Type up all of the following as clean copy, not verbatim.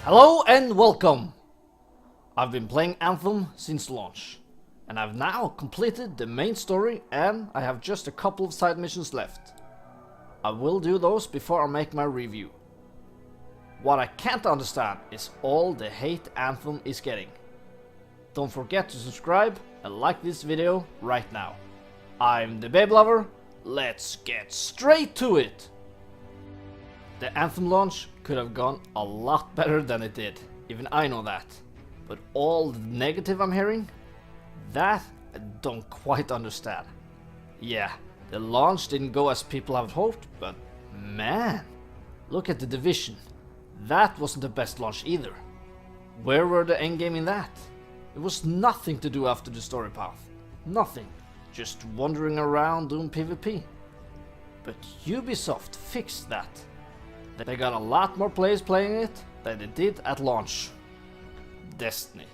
Hello and welcome! I've been playing Anthem since launch, and I've now completed the main story and I have just a couple of side missions left. I will do those before I make my review. What I can't understand is all the hate Anthem is getting. Don't forget to subscribe and like this video right now. I'm the Babe Lover, let's get straight to it! The Anthem launch could have gone a lot better than it did, even I know that. But all the negative I'm hearing, that I don't quite understand. Yeah, the launch didn't go as people have hoped, but man, look at the Division. That wasn't the best launch either. Where were the endgame in that? It was nothing to do after the story path. Nothing. Just wandering around doing PvP. But Ubisoft fixed that. They got a lot more players playing it than they did at launch. Destiny.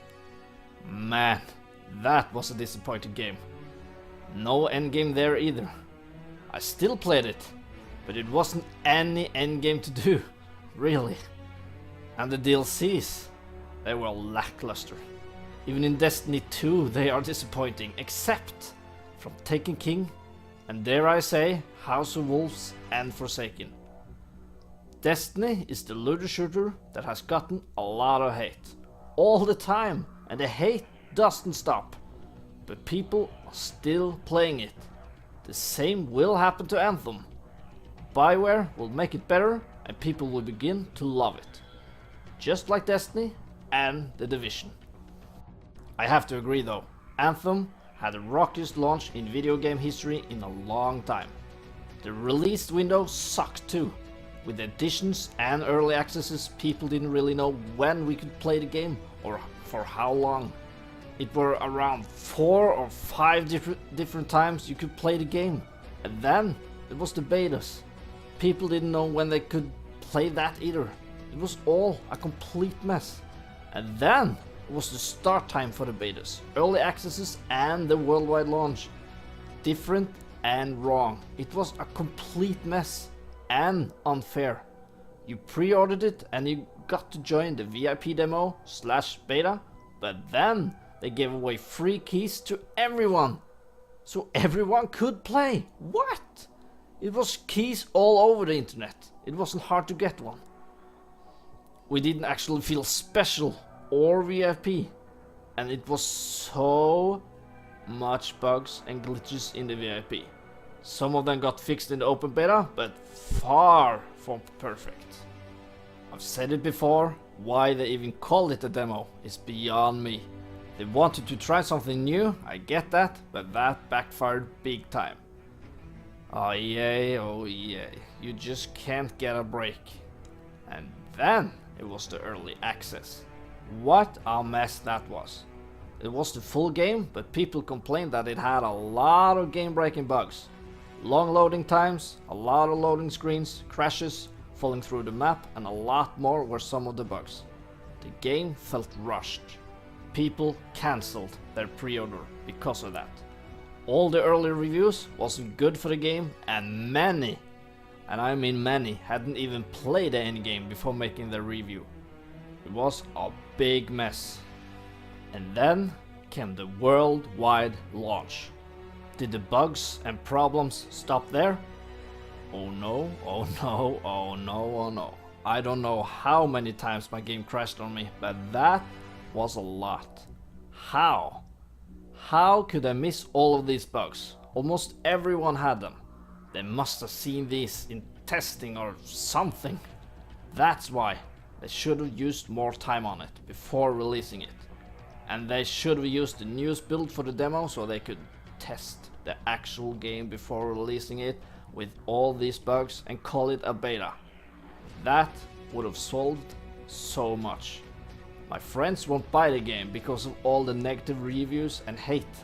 Man, that was a disappointing game. No endgame there either. I still played it, but it wasn't any endgame to do, really. And the DLCs, they were lackluster. Even in Destiny 2 they are disappointing, except from Taken King and, dare I say, House of Wolves and Forsaken. Destiny is the looter shooter that has gotten a lot of hate. All the time, and the hate doesn't stop. But people are still playing it. The same will happen to Anthem. Bioware will make it better and people will begin to love it. Just like Destiny and The Division. I have to agree though, Anthem had the rockiest launch in video game history in a long time. The release window sucked too. With additions and early accesses, people didn't really know when we could play the game or for how long. It were around 4 or 5 different times you could play the game. And then it was the betas. People didn't know when they could play that either. It was all a complete mess. And then it was the start time for the betas, early accesses and the worldwide launch. Different and wrong. It was a complete mess. And unfair. You pre-ordered it and you got to join the VIP demo / beta, but then they gave away free keys to everyone. So everyone could play. What? It was keys all over the internet. It wasn't hard to get one. We didn't actually feel special or VIP. And it was so much bugs and glitches in the VIP. Some of them got fixed in the open beta, but far from perfect. I've said it before, why they even called it a demo is beyond me. They wanted to try something new, I get that, but that backfired big time. Oh EA, you just can't get a break. And then it was the early access. What a mess that was. It was the full game, but people complained that it had a lot of game-breaking bugs. Long loading times, a lot of loading screens, crashes, falling through the map, and a lot more were some of the bugs. The game felt rushed. People cancelled their pre-order because of that. All the early reviews wasn't good for the game, and many, and I mean many, hadn't even played the endgame before making their review. It was a big mess. And then came the worldwide launch. Did the bugs and problems stop there? Oh no, oh no, oh no, oh no. I don't know how many times my game crashed on me, but that was a lot. How? How could I miss all of these bugs? Almost everyone had them. They must have seen these in testing or something. That's why they should have used more time on it before releasing it. And they should have used the newest build for the demo so they could test the actual game before releasing it with all these bugs and call it a beta. That would have solved so much. My friends won't buy the game because of all the negative reviews and hate.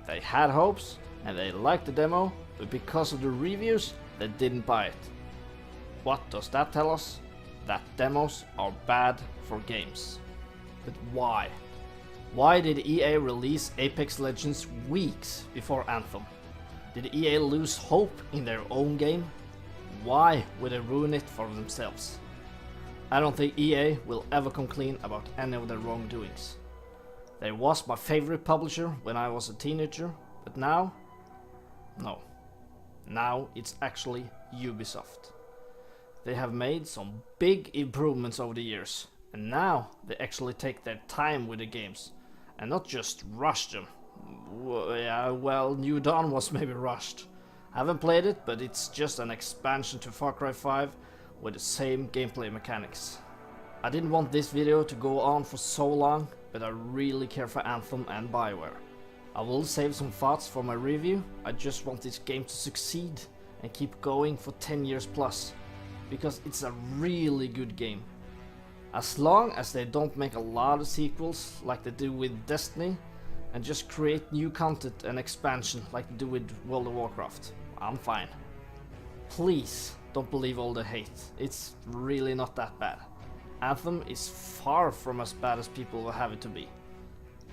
They had hopes and they liked the demo, but because of the reviews they didn't buy it. What does that tell us? That demos are bad for games. But why? Why did EA release Apex Legends weeks before Anthem? Did EA lose hope in their own game? Why would they ruin it for themselves? I don't think EA will ever come clean about any of their wrongdoings. They was my favorite publisher when I was a teenager, but now, no. Now it's actually Ubisoft. They have made some big improvements over the years, and now they actually take their time with the games, and not just rush them. Yeah, well, New Dawn was maybe rushed. I haven't played it, but it's just an expansion to Far Cry 5 with the same gameplay mechanics. I didn't want this video to go on for so long, but I really care for Anthem and Bioware. I will save some thoughts for my review. I just want this game to succeed and keep going for 10 years plus, because it's a really good game. As long as they don't make a lot of sequels like they do with Destiny, and just create new content and expansion like they do with World of Warcraft, I'm fine. Please don't believe all the hate, it's really not that bad. Anthem is far from as bad as people will have it to be.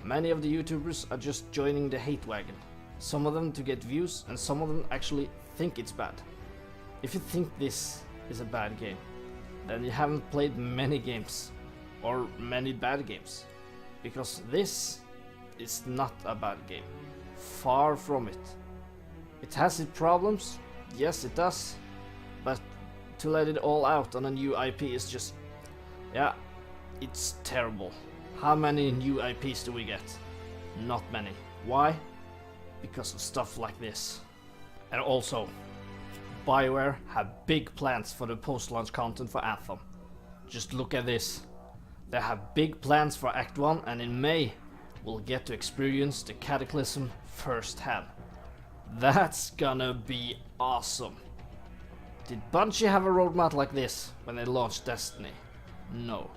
Many of the YouTubers are just joining the hate wagon, some of them to get views and some of them actually think it's bad. If you think this is a bad game, then you haven't played many games, or many bad games, because this is not a bad game. Far from it. It has its problems, yes it does, but to let it all out on a new IP is just, yeah, it's terrible. How many new IPs do we get? Not many. Why? Because of stuff like this. And also, Bioware have big plans for the post-launch content for Anthem. Just look at this. They have big plans for Act 1, and in May we'll get to experience the Cataclysm firsthand. That's gonna be awesome. Did Bungie have a roadmap like this when they launched Destiny? No.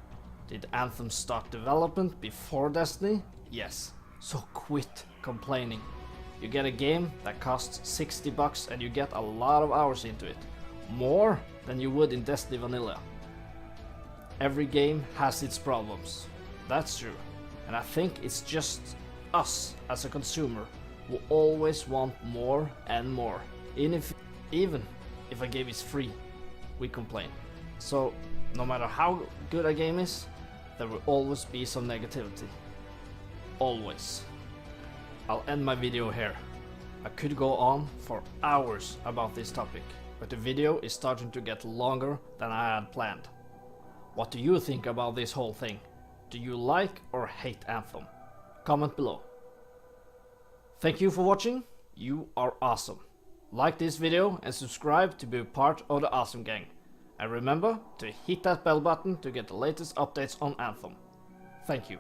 Did Anthem start development before Destiny? Yes. So quit complaining. You get a game that costs $60 and you get a lot of hours into it. More than you would in Destiny Vanilla. Every game has its problems. That's true. And I think it's just us as a consumer who always want more and more. Even if a game is free, we complain. So no matter how good a game is, there will always be some negativity. Always. I'll end my video here. I could go on for hours about this topic, but the video is starting to get longer than I had planned. What do you think about this whole thing? Do you like or hate Anthem? Comment below. Thank you for watching. You are awesome. Like this video and subscribe to be a part of the awesome gang. And remember to hit that bell button to get the latest updates on Anthem. Thank you.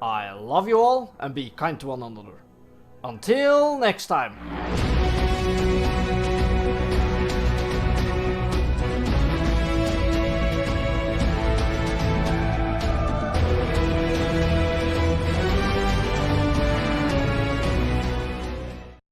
I love you all and be kind to one another. Until next time.